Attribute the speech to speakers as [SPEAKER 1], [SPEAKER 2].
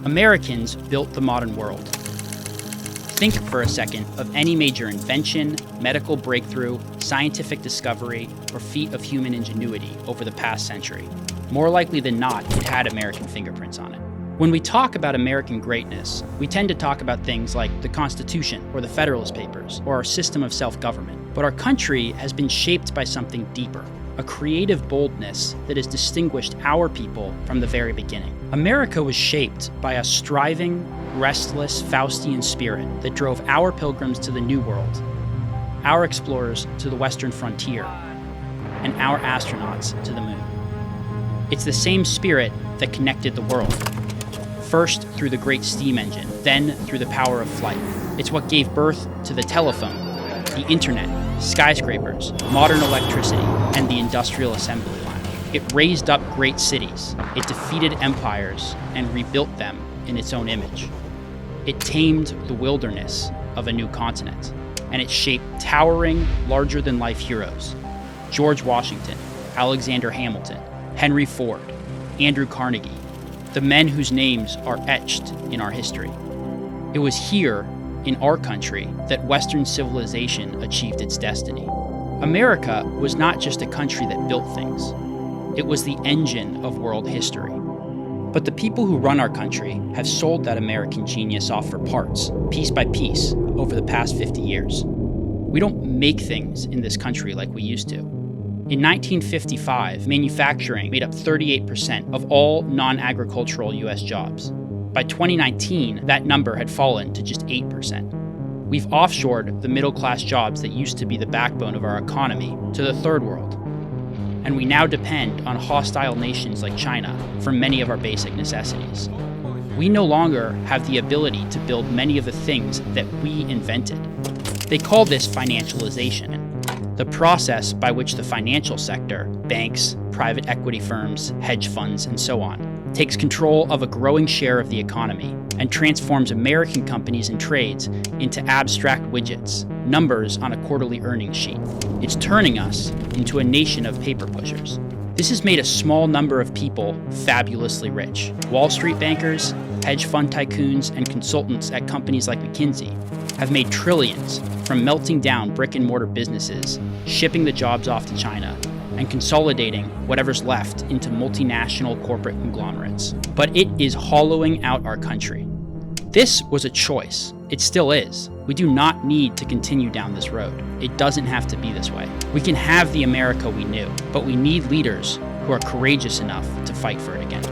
[SPEAKER 1] Americans built the modern world. Think for a second of any major invention, medical breakthrough, scientific discovery, or feat of human ingenuity over the past century. More likely than not, it had American fingerprints on it. When we talk about American greatness, we tend to talk about things like the Constitution or the Federalist Papers or our system of self-government. But our country has been shaped by something deeper, a creative boldness that has distinguished our people from the very beginning. America was shaped by a striving, restless, Faustian spirit that drove our pilgrims to the New World, our explorers to the Western frontier, and our astronauts to the moon. It's the same spirit that connected the world, first through the great steam engine, then through the power of flight. It's what gave birth to the telephone, the internet, skyscrapers, modern electricity, and the industrial assembly line. It raised up great cities, it defeated empires, and rebuilt them in its own image. It tamed the wilderness of a new continent, and it shaped towering, larger-than-life heroes. George Washington, Alexander Hamilton, Henry Ford, Andrew Carnegie, the men whose names are etched in our history. It was here, in our country, that Western civilization achieved its destiny. America was not just a country that built things. It was the engine of world history. But the people who run our country have sold that American genius off for parts, piece by piece, over the past 50 years. We don't make things in this country like we used to. In 1955, manufacturing made up 38% of all non-agricultural US jobs. By 2019, that number had fallen to just 8%. We've offshored the middle-class jobs that used to be the backbone of our economy to the third world. And we now depend on hostile nations like China for many of our basic necessities. We no longer have the ability to build many of the things that we invented. They call this financialization, the process by which the financial sector, banks, private equity firms, hedge funds, and so on, takes control of a growing share of the economy and transforms American companies and trades into abstract widgets, numbers on a quarterly earnings sheet. It's turning us into a nation of paper pushers. This has made a small number of people fabulously rich. Wall Street bankers, hedge fund tycoons, and consultants at companies like McKinsey have made trillions from melting down brick-and-mortar businesses, shipping the jobs off to China, and consolidating whatever's left into multinational corporate conglomerates. But it is hollowing out our country. This was a choice. It still is. We do not need to continue down this road. It doesn't have to be this way. We can have the America we knew, but we need leaders who are courageous enough to fight for it again.